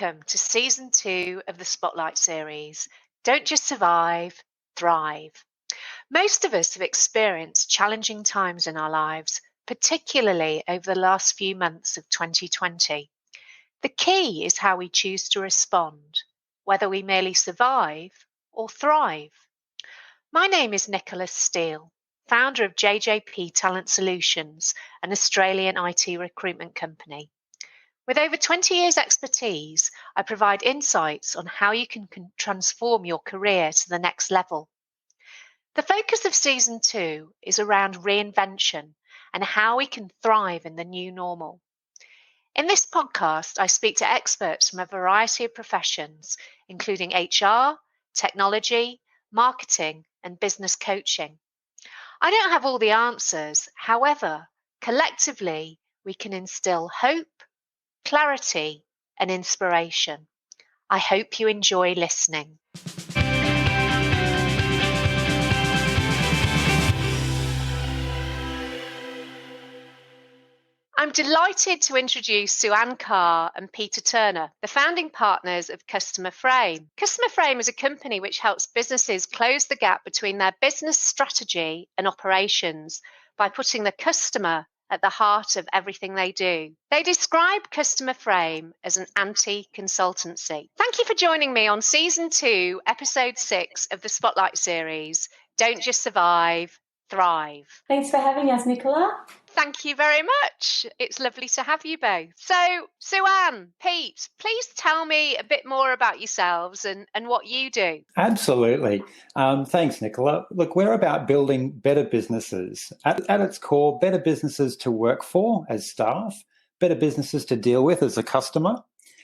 Welcome to Season 2 of the Spotlight series, Don't Just Survive, Thrive. Most of us have experienced challenging times in our lives, particularly over the last few months of 2020. The key is how we choose to respond, whether we merely survive or thrive. My name is Nicola Steele, founder of JJP Talent Solutions, an Australian IT recruitment company. With over 20 years' expertise, I provide insights on how you can transform your career to the next level. The focus of Season 2 is around reinvention and how we can thrive in the new normal. In this podcast, I speak to experts from a variety of professions, including HR, technology, marketing, and business coaching. I don't have all the answers. However, collectively, we can instill hope, clarity, and inspiration. I hope you enjoy listening. I'm delighted to introduce Sueanne Carr and Peter Turner, the founding partners of Customer Frame. Customer Frame is a company which helps businesses close the gap between their business strategy and operations by putting the customer at the heart of everything they do. They describe Customer Frame as an anti-consultancy. Thank you for joining me on Season 2, Episode 6 of the Spotlight series, Don't Just Survive, Thrive. Thanks for having us, Nicola. Thank you very much. It's lovely to have you both. So, Sueanne, Pete, please tell me a bit more about yourselves and what you do. Absolutely. Thanks, Nicola. Look, we're about building better businesses. At its core, better businesses to work for as staff, better businesses to deal with as a customer,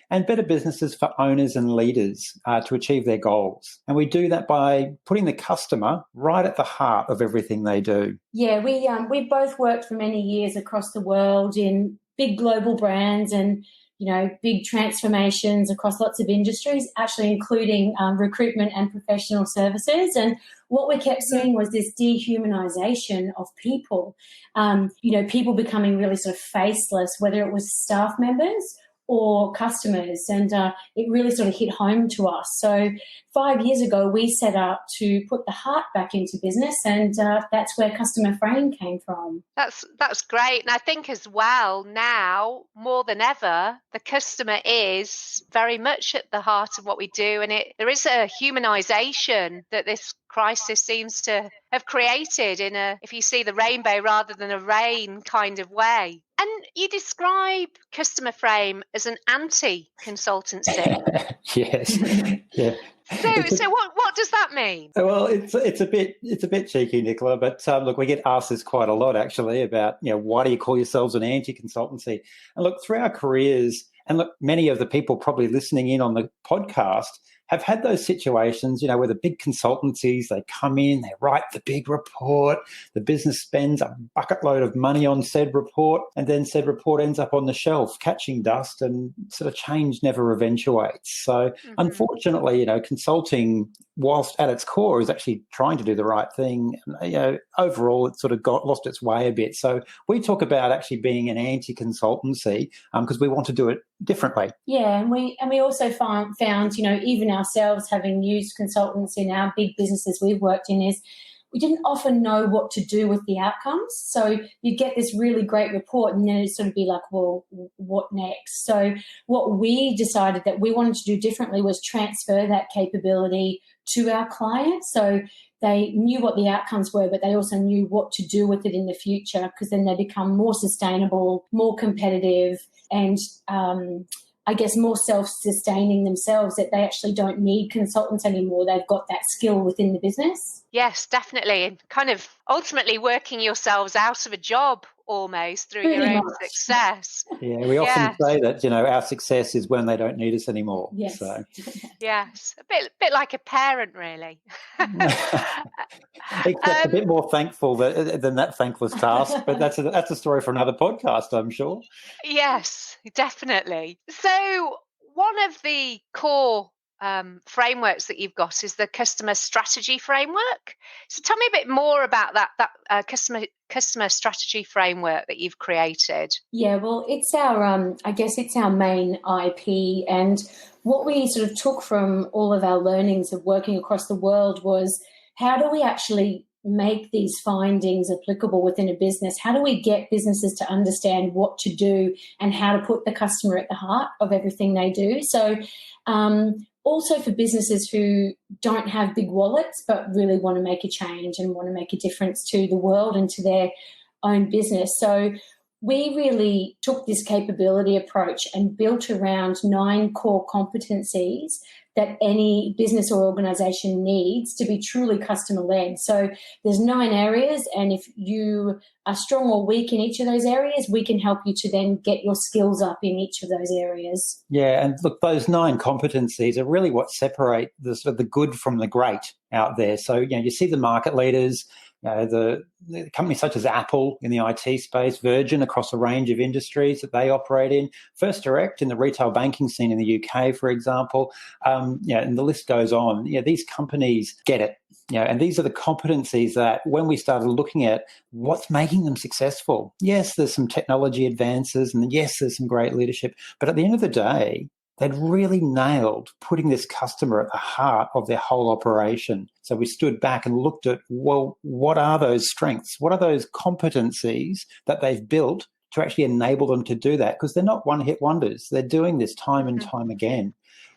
and better businesses for owners and leaders to achieve their goals. And we do that by putting the customer right at the heart of everything they do. Yeah, we both worked for many years across the world in big global brands and, big transformations across lots of industries, actually including recruitment and professional services. And what we kept seeing was this dehumanization of people, people becoming really sort of faceless, whether it was staff members or customers, and it really sort of hit home to us. So 5 years ago, we set out to put the heart back into business, and that's where Customer Frame came from. That's great. And I think as well, now, more than ever, the customer is very much at the heart of what we do, and there is a humanisation that this crisis seems to have created if you see the rainbow rather than a rain kind of way. And you describe Customer Frame as an anti-consultancy. Yes. Yeah. So what does that mean? Well, it's a bit cheeky, Nicola, but look, we get asked this quite a lot actually about, why do you call yourselves an anti-consultancy? And look, through our careers, and look, many of the people probably listening in on the podcast have had those situations, where the big consultancies, they come in, they write the big report, the business spends a bucket load of money on said report, and then said report ends up on the shelf catching dust, and sort of change never eventuates. So unfortunately, consulting, whilst at its core is actually trying to do the right thing, overall it sort of lost its way a bit. So we talk about actually being an anti-consultancy because we want to do it differently. Yeah, and we also found, even ourselves having used consultants in our big businesses we've worked in, is we didn't often know what to do with the outcomes. So you'd get this really great report and then it'd sort of be like, well, what next? So what we decided that we wanted to do differently was transfer that capability to our clients. So they knew what the outcomes were, but they also knew what to do with it in the future, because then they become more sustainable, more competitive, and I guess more self-sustaining themselves, that they actually don't need consultants anymore. They've got that skill within the business. Yes, definitely. And kind of ultimately working yourselves out of a job almost through your own success. Yeah, we often say that, our success is when they don't need us anymore. Yes. So. Yes, a bit like a parent, really. Except a bit more thankful than that thankless task, but that's a story for another podcast, I'm sure. Yes, definitely. So one of the core frameworks that you've got is the customer strategy framework. So tell me a bit more about that customer strategy framework that you've created. Yeah, well, it's our I guess it's our main IP, and what we sort of took from all of our learnings of working across the world was, how do we actually make these findings applicable within a business? How do we get businesses to understand what to do and how to put the customer at the heart of everything they do? So also for businesses who don't have big wallets but really want to make a change and want to make a difference to the world and to their own business. So we really took this capability approach and built around 9 core competencies that any business or organisation needs to be truly customer-led. So there's 9 areas, and if you are strong or weak in each of those areas, we can help you to then get your skills up in each of those areas. Yeah, and look, those 9 competencies are really what separate the sort of the good from the great out there. So, you see the market leaders, the companies such as Apple in the IT space, Virgin across a range of industries that they operate in, First Direct in the retail banking scene in the UK, for example, and the list goes on. These companies get it. And these are the competencies that when we started looking at what's making them successful, yes, there's some technology advances and yes, there's some great leadership, but at the end of the day, they'd really nailed putting this customer at the heart of their whole operation. So we stood back and looked at, well, what are those strengths? What are those competencies that they've built to actually enable them to do that? Because they're not one-hit wonders. They're doing this time and time again.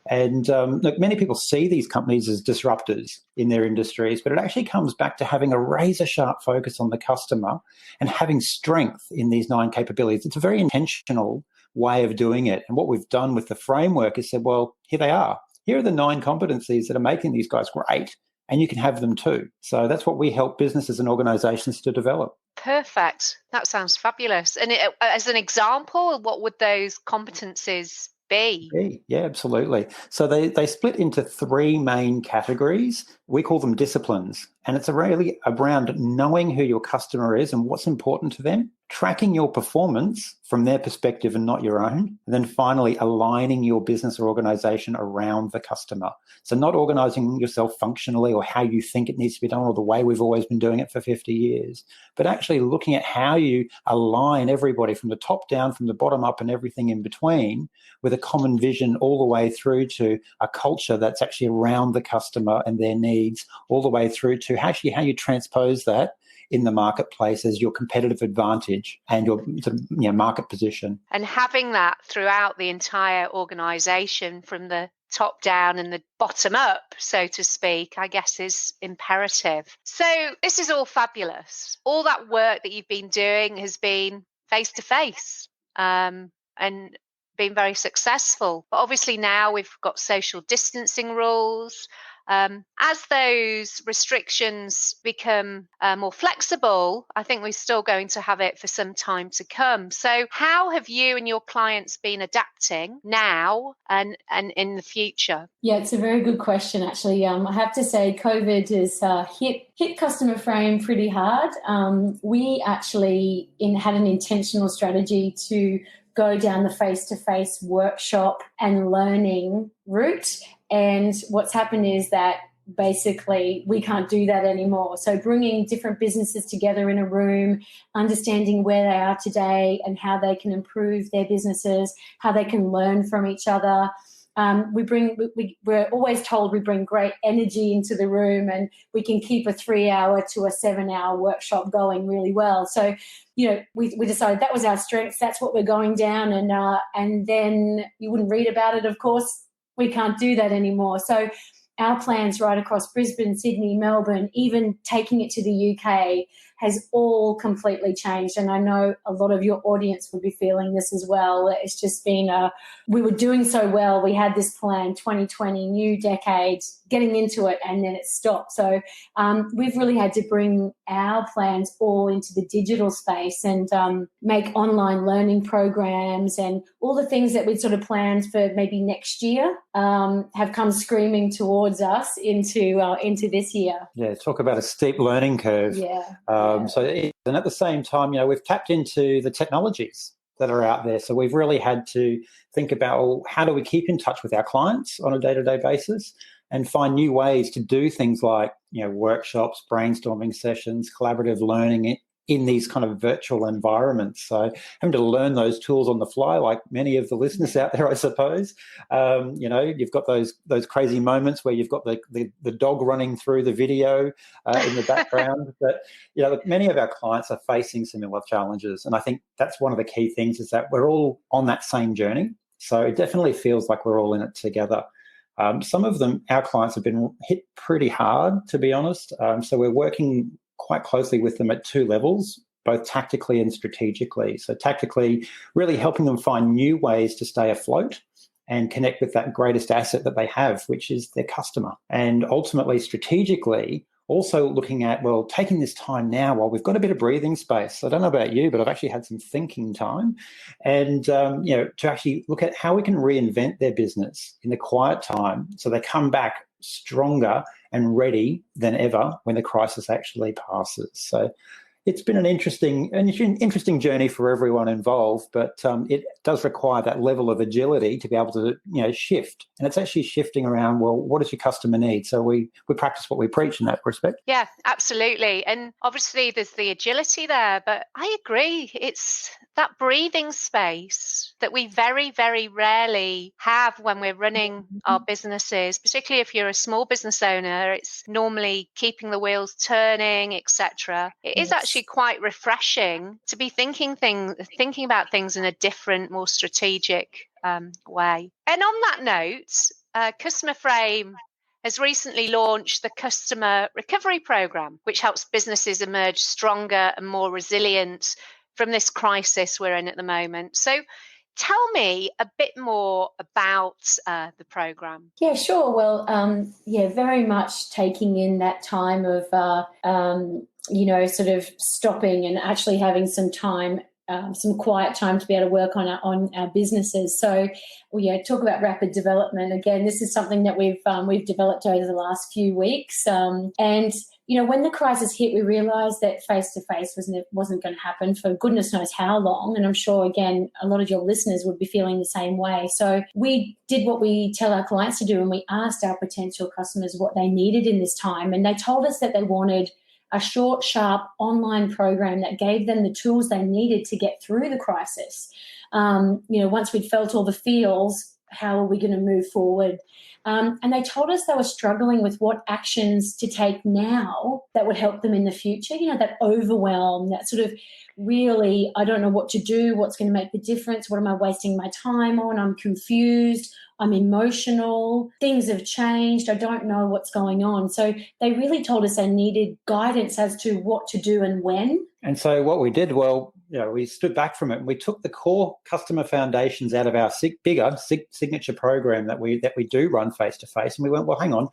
And look, many people see these companies as disruptors in their industries, but it actually comes back to having a razor-sharp focus on the customer and having strength in these 9 capabilities. It's a very intentional way of doing it. And what we've done with the framework is said, well, here they are. Here are the 9 competencies that are making these guys great, and you can have them too. So that's what we help businesses and organizations to develop. Perfect. That sounds fabulous. And as an example, what would those competencies be? Yeah, absolutely. So they split into 3 main categories. We call them disciplines. And it's really around knowing who your customer is and what's important to them, tracking your performance from their perspective and not your own, and then finally aligning your business or organization around the customer. So not organizing yourself functionally or how you think it needs to be done or the way we've always been doing it for 50 years, but actually looking at how you align everybody from the top down, from the bottom up and everything in between with a common vision all the way through to a culture that's actually around the customer and their needs, all the way through to actually how you transpose that in the marketplace as your competitive advantage and your market position. And having that throughout the entire organisation from the top down and the bottom up, so to speak, I guess is imperative. So this is all fabulous. All that work that you've been doing has been face to face and been very successful. But obviously now we've got social distancing rules. As those restrictions become more flexible, I think we're still going to have it for some time to come. So how have you and your clients been adapting now and in the future? Yeah, it's a very good question, actually. I have to say COVID has hit Customer Frame pretty hard. We actually had an intentional strategy to go down the face-to-face workshop and learning route. And what's happened is that basically we can't do that anymore. So bringing different businesses together in a room, understanding where they are today and how they can improve their businesses, how they can learn from each other. We're always told we bring great energy into the room and we can keep a 3-hour to a 7-hour workshop going really well. So, we decided that was our strengths. That's what we're going down. And then you wouldn't read about it, of course. We can't do that anymore. So our plans right across Brisbane, Sydney, Melbourne, even taking it to the UK has all completely changed. And I know a lot of your audience would be feeling this as well. It's just been we were doing so well. We had this plan, 2020, new decade, getting into it, and then it stopped. So we've really had to bring our plans all into the digital space and make online learning programs, and all the things that we'd sort of planned for maybe next year have come screaming towards us into this year. Yeah, talk about a steep learning curve. Yeah. And at the same time, we've tapped into the technologies that are out there. So we've really had to think about, well, how do we keep in touch with our clients on a day-to-day basis and find new ways to do things like, workshops, brainstorming sessions, collaborative learning in these kind of virtual environments. So having to learn those tools on the fly, like many of the listeners out there, I suppose. You've got those crazy moments where you've got the dog running through the video in the background. But many of our clients are facing similar challenges, and I think that's one of the key things is that we're all on that same journey. So it definitely feels like we're all in it together. Some of them, our clients, have been hit pretty hard, to be honest. So we're working quite closely with them at two levels, both tactically and strategically. So tactically, really helping them find new ways to stay afloat and connect with that greatest asset that they have, which is their customer. And ultimately, strategically, also looking at, well, taking this time now while we've got a bit of breathing space. I don't know about you, but I've actually had some thinking time and, to actually look at how we can reinvent their business in the quiet time so they come back stronger and ready than ever when the crisis actually passes. So it's been an interesting journey for everyone involved, but it does require that level of agility to be able to shift. And it's actually shifting around, well, what does your customer need? So we practice what we preach in that respect. Yeah, absolutely. And obviously there's the agility there, but I agree. It's that breathing space that we very, very rarely have when we're running our businesses, particularly if you're a small business owner. It's normally keeping the wheels turning, etc. It is actually quite refreshing to be thinking about things in a different, more strategic way. And on that note, Customer Frame has recently launched the Customer Recovery Program, which helps businesses emerge stronger and more resilient from this crisis we're in at the moment. So tell me a bit more about the program. Yeah, sure. Well, very much taking in that time of, sort of stopping and actually having some time, some quiet time to be able to work on our businesses. So, talk about rapid development. Again, this is something that we've developed over the last few weeks. And when the crisis hit, we realised that face-to-face wasn't going to happen for goodness knows how long. And I'm sure, again, a lot of your listeners would be feeling the same way. So we did what we tell our clients to do, and we asked our potential customers what they needed in this time. And they told us that they wanted a short, sharp online program that gave them the tools they needed to get through the crisis. Once we'd felt all the feels, how are we going to move forward? And they told us they were struggling with what actions to take now that would help them in the future. That overwhelm, that sort of really, I don't know what to do, what's going to make the difference, what am I wasting my time on, I'm confused, I'm emotional, things have changed, I don't know what's going on. So they really told us they needed guidance as to what to do and when. And so what we did, we stood back from it and we took the core customer foundations out of our bigger signature program that we do run face-to-face. And we went, well, hang on,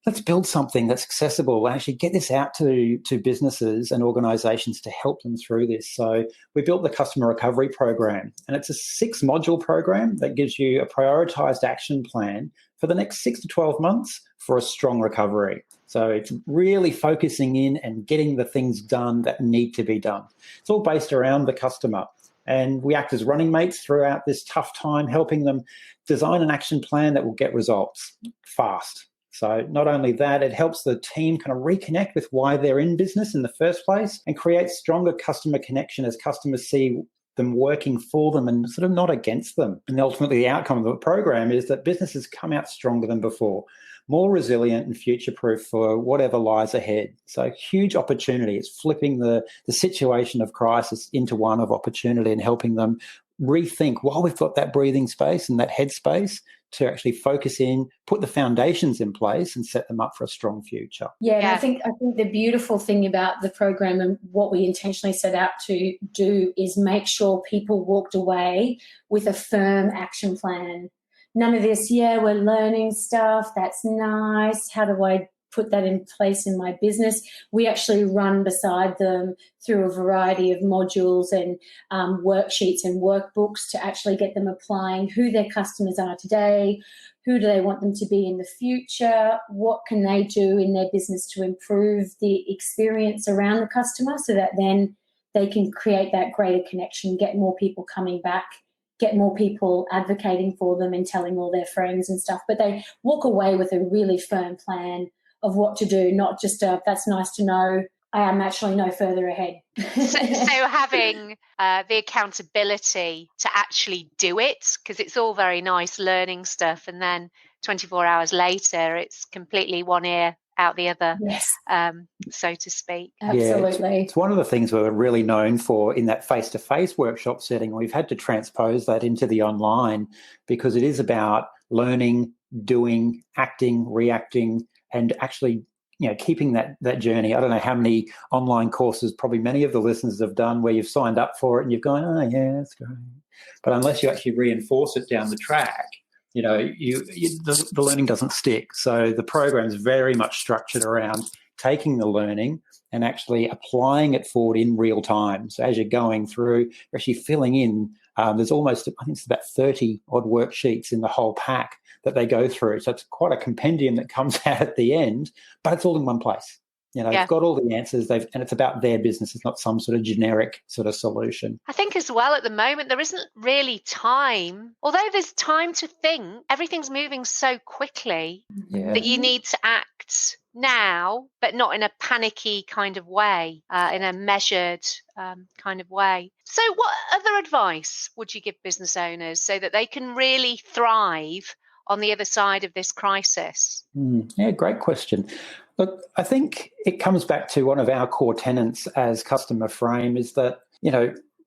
let's build something that's accessible and actually get this out to businesses and organisations to help them through this. So we built the Customer Recovery Program, and it's a 6-module program that gives you a prioritised action plan for the next 6 to 12 months for a strong recovery. So it's really focusing in and getting the things done that need to be done. It's all based around the customer. And we act as running mates throughout this tough time, helping them design an action plan that will get results fast. So not only that, it helps the team kind of reconnect with why they're in business in the first place and create stronger customer connection as customers see them working for them and sort of not against them. And ultimately, the outcome of the program is that businesses come out stronger than before, more resilient and future-proof for whatever lies ahead. So huge opportunity. It's flipping the situation of crisis into one of opportunity and helping them rethink while we've got that breathing space and that head space to actually focus in, put the foundations in place and set them up for a strong future. Yeah, and I think the beautiful thing about the program and what we intentionally set out to do is make sure people walked away with a firm action plan. None of this, we're learning stuff, that's nice, how do I put that in place in my business? We actually run beside them through a variety of modules and worksheets and workbooks to actually get them applying who their customers are today, who do they want them to be in the future, what can they do in their business to improve the experience around the customer so that then they can create that greater connection, get more people coming back, get more people advocating for them and telling all their friends and stuff. But they walk away with a really firm plan of what to do, not just that's nice to know, I am actually no further ahead. So having the accountability to actually do it, because it's all very nice learning stuff, and then 24 hours later, it's completely one ear out the other, yes, so to speak. Absolutely. Yeah, it's one of the things we're really known for in that face-to-face workshop setting. We've had to transpose that into the online because it is about learning, doing, acting, reacting, and actually keeping that journey. I don't know how many online courses probably many of the listeners have done where you've signed up for it and you've gone, oh, yeah, that's great. But unless you actually reinforce it down the track, the learning doesn't stick. So the program is very much structured around taking the learning and actually applying it forward in real time. So as you're going through, you're actually filling in. There's almost, I think it's about 30 odd worksheets in the whole pack that they go through. So it's quite a compendium that comes out at the end, but it's all in one place. It's got all the answers, and it's about their business. It's not some sort of generic sort of solution. I think as well at the moment, there isn't really time. Although there's time to think, everything's moving so quickly that you need to act now, but not in a panicky kind of way, in a measured kind of way. So what other advice would you give business owners so that they can really thrive on the other side of this crisis? Yeah, great question. Look, I think it comes back to one of our core tenets as Customer Frame is that,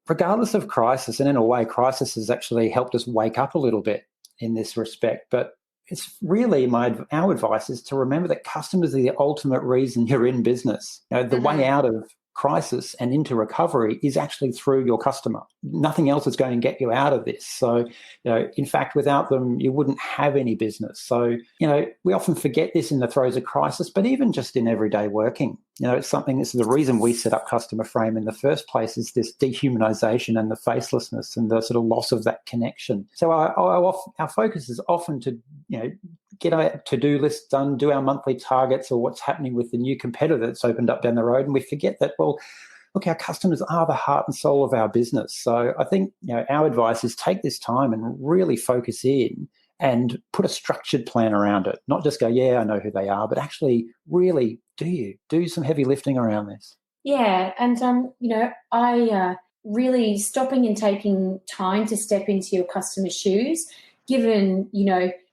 regardless of crisis, and in a way, crisis has actually helped us wake up a little bit in this respect. But it's really our advice is to remember that customers are the ultimate reason you're in business. The way out of crisis and into recovery is actually through your customer. Nothing else is going to get you out of this. So, in fact, without them, you wouldn't have any business. So, we often forget this in the throes of crisis, but even just in everyday working, it's something, this is the reason we set up Customer Frame in the first place, is this dehumanization and the facelessness and the sort of loss of that connection. So our focus is often to, get our to-do list done, do our monthly targets or what's happening with the new competitor that's opened up down the road. And we forget that, well, look, our customers are the heart and soul of our business. So I think, our advice is take this time and really focus in and put a structured plan around it. Not just go, yeah, I know who they are, but actually really do some heavy lifting around this. Yeah. And, I really stopping and taking time to step into your customer's shoes, given,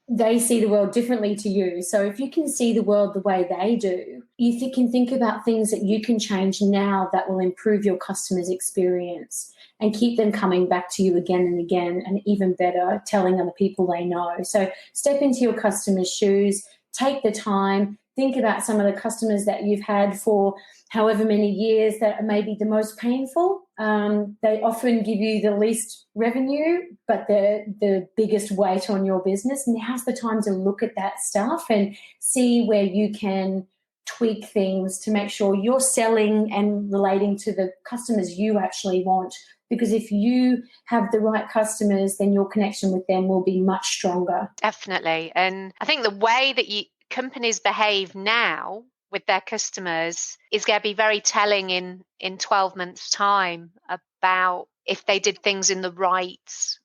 they see the world differently to you. So if you can see the world the way they do, you can think about things that you can change now that will improve your customer's experience and keep them coming back to you again and again, and even better, telling other people they know. So step into your customer's shoes, take the time, think about some of the customers that you've had for however many years that are maybe the most painful. They often give you the least revenue, but the biggest weight on your business. Now's the time to look at that stuff and see where you can tweak things to make sure you're selling and relating to the customers you actually want. Because if you have the right customers, then your connection with them will be much stronger. Definitely. And I think the way that companies behave now with their customers is going to be very telling in 12 months' time about if they did things in the right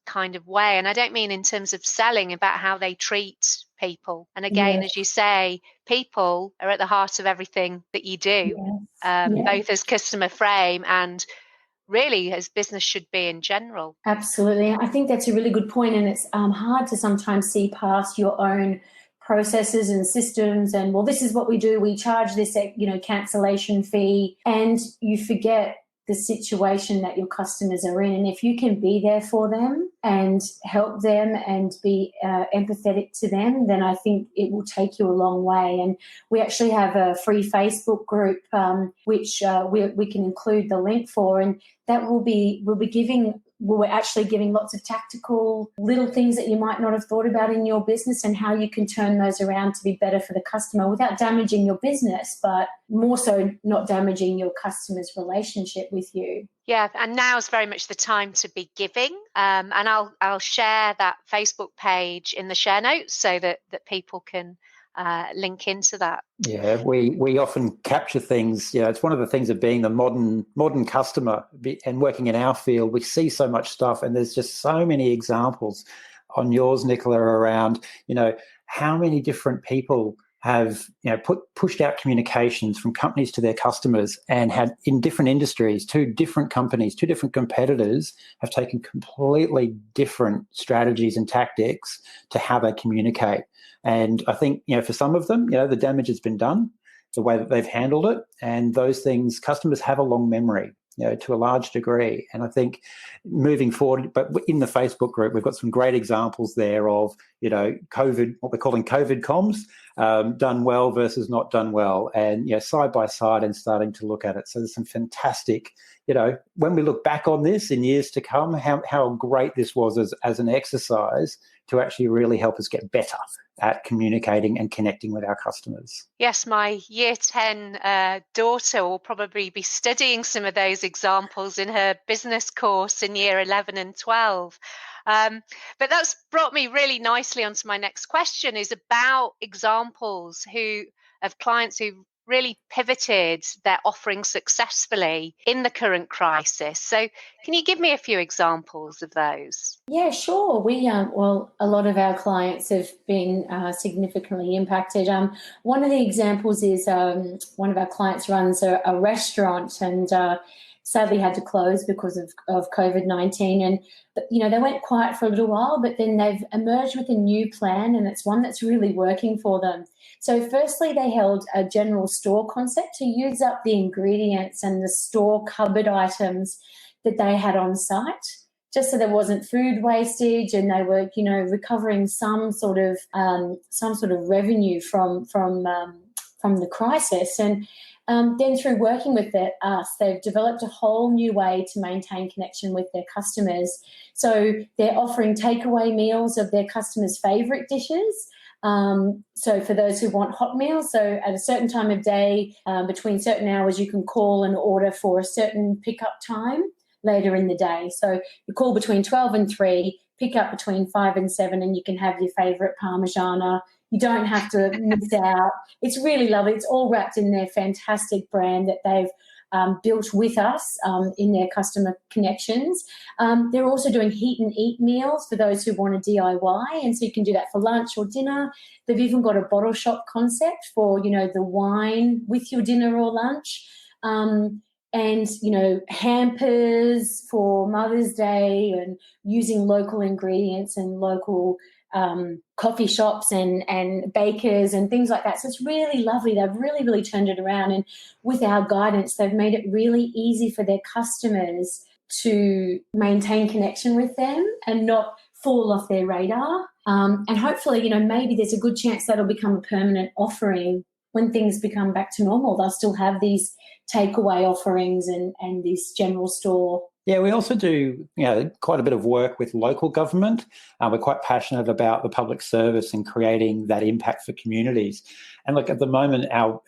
kind of way. And I don't mean in terms of selling, about how they treat people. And again, as you say, people are at the heart of everything that you do, both as Customer Frame and really as business should be in general. Absolutely. I think that's a really good point. And it's hard to sometimes see past your own processes and systems and, well, this is what we do. We charge this, cancellation fee, and you forget the situation that your customers are in. And if you can be there for them and help them and be empathetic to them, then I think it will take you a long way. And we actually have a free Facebook group, which we can include the link for, and that we're actually giving lots of tactical little things that you might not have thought about in your business and how you can turn those around to be better for the customer without damaging your business, but more so not damaging your customer's relationship with you. Yeah, and now is very much the time to be giving. And I'll share that Facebook page in the share notes so that people can link into that. Yeah, we often capture things. Yeah, it's one of the things of being the modern customer and working in our field. We see so much stuff, and there's just so many examples on yours, Nicola, around how many different people have pushed out communications from companies to their customers, and had in different industries, two different companies, two different competitors have taken completely different strategies and tactics to how they communicate. And I think, for some of them, the damage has been done, the way that they've handled it. And those things, customers have a long memory, to a large degree. And I think moving forward, but in the Facebook group, we've got some great examples there of, COVID, what we're calling COVID comms, done well versus not done well, and, side by side, and starting to look at it. So there's some fantastic, when we look back on this in years to come, how great this was as an exercise to actually really help us get better at communicating and connecting with our customers. Yes, my year 10 daughter will probably be studying some of those examples in her business course in year 11 and 12. But that's brought me really nicely onto my next question, is about examples of clients who really pivoted their offering successfully in the current crisis. So can you give me a few examples of those? Yeah, sure. We a lot of our clients have been significantly impacted. One of the examples is one of our clients runs a restaurant, and sadly had to close because of COVID-19. And they went quiet for a little while, but then they've emerged with a new plan, and it's one that's really working for them. So firstly, they held a general store concept to use up the ingredients and the store cupboard items that they had on site, just so there wasn't food wastage, and they were, recovering some sort of revenue from the crisis. And then through working with us, they've developed a whole new way to maintain connection with their customers. So they're offering takeaway meals of their customers' favourite dishes. So for those who want hot meals, so at a certain time of day, between certain hours, you can call and order for a certain pickup time later in the day. So you call between 12 and 3, pick up between 5 and 7, and you can have your favourite Parmigiana. You don't have to miss out. It's really lovely. It's all wrapped in their fantastic brand that they've built with us in their customer connections. They're also doing heat and eat meals for those who want to DIY, and so you can do that for lunch or dinner. They've even got a bottle shop concept for, the wine with your dinner or lunch. And, hampers for Mother's Day, and using local ingredients and local coffee shops and bakers and things like that. So it's really lovely. They've really, really turned it around. And with our guidance, they've made it really easy for their customers to maintain connection with them and not fall off their radar. And hopefully, maybe there's a good chance that'll become a permanent offering when things become back to normal. They'll still have these takeaway offerings and this general store. Yeah, we also do quite a bit of work with local government. We're quite passionate about the public service and creating that impact for communities. And look, at the moment, our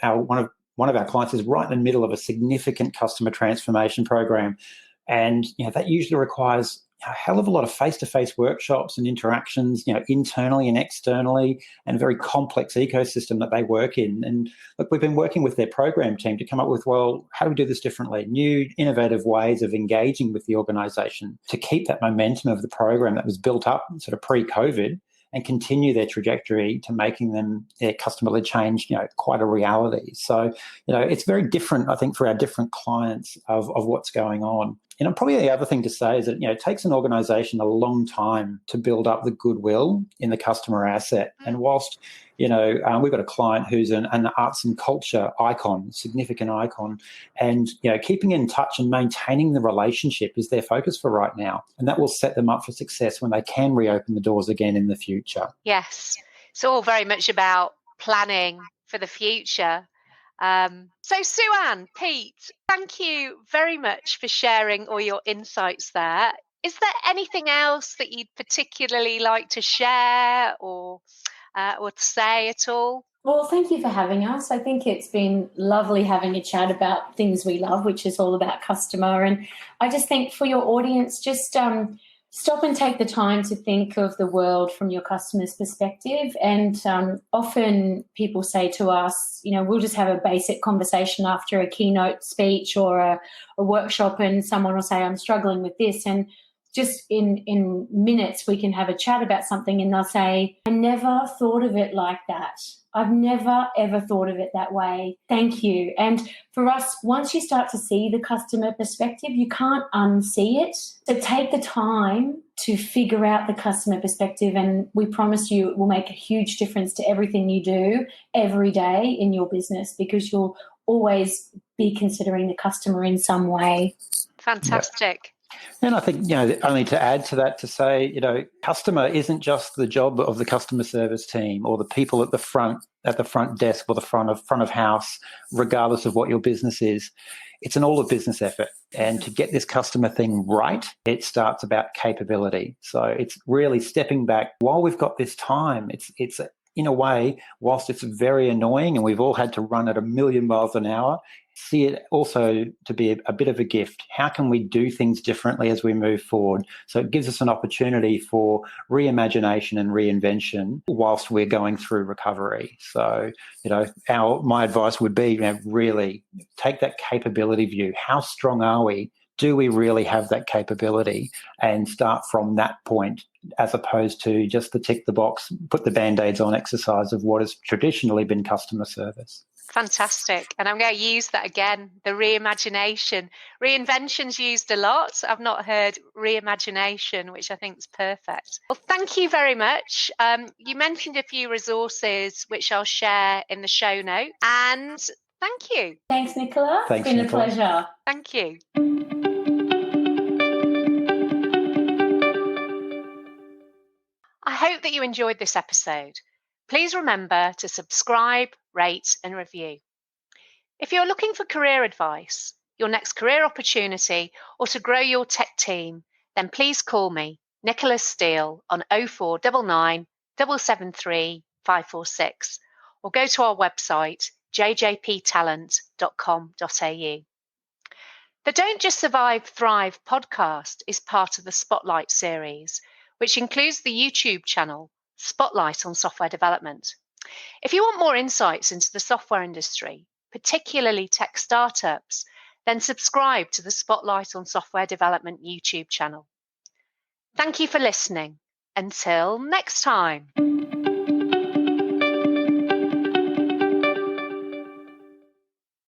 one of our clients is right in the middle of a significant customer transformation program, and that usually requires a hell of a lot of face-to-face workshops and interactions, internally and externally, and a very complex ecosystem that they work in. And look, we've been working with their program team to come up with, well, how do we do this differently? New, innovative ways of engaging with the organisation to keep that momentum of the program that was built up sort of pre-COVID and continue their trajectory to making their customer-led change, quite a reality. So, it's very different, I think, for our different clients of what's going on. And probably the other thing to say is that, it takes an organisation a long time to build up the goodwill in the customer asset. And whilst, we've got a client who's an arts and culture icon, significant icon, and, keeping in touch and maintaining the relationship is their focus for right now. And that will set them up for success when they can reopen the doors again in the future. Yes, it's all very much about planning for the future. So Sueanne, Pete, thank you very much for sharing all your insights there. Is there anything else that you'd particularly like to share or to say at all? Well, thank you for having us. I think it's been lovely having a chat about things we love, which is all about customer. And I just think for your audience, just stop and take the time to think of the world from your customer's perspective. And often people say to us, we'll just have a basic conversation after a keynote speech or a workshop, and someone will say, I'm struggling with this. And just in minutes, we can have a chat about something, and they'll say, I never thought of it like that. I've never, ever thought of it that way. Thank you. And for us, once you start to see the customer perspective, you can't unsee it. So take the time to figure out the customer perspective, and we promise you it will make a huge difference to everything you do every day in your business, because you'll always be considering the customer in some way. Fantastic. Yeah. And I think, only to add to that, to say, customer isn't just the job of the customer service team or the people at the front desk or the front of house, regardless of what your business is. It's an all of business effort. And to get this customer thing right, it starts about capability. So it's really stepping back while we've got this time. It's in a way, whilst it's very annoying and we've all had to run at 1,000,000 miles an hour, see it also to be a bit of a gift. How can we do things differently as we move forward? So it gives us an opportunity for reimagination and reinvention whilst we're going through recovery. So, my advice would be, really take that capability view. How strong are we? Do we really have that capability? And start from that point, as opposed to just the tick the box, put the Band-Aids on exercise of what has traditionally been customer service. Fantastic. And I'm going to use that again, the reimagination. Reinvention's used a lot. I've not heard reimagination, which I think is perfect. Well, thank you very much. You mentioned a few resources, which I'll share in the show notes. And thank you. Thanks, Nicola. Thanks, it's been Nicola. a pleasure. Thank you. I hope that you enjoyed this episode. Please remember to subscribe, rate, and review. If you're looking for career advice, your next career opportunity, or to grow your tech team, then please call me, Nicola Steele, on 0499 773 546, or go to our website, jjptalent.com.au. The Don't Just Survive, Thrive podcast is part of the Spotlight series, which includes the YouTube channel, Spotlight on Software Development. If you want more insights into the software industry, particularly tech startups, then subscribe to the Spotlight on Software Development YouTube channel. Thank you for listening. Until next time.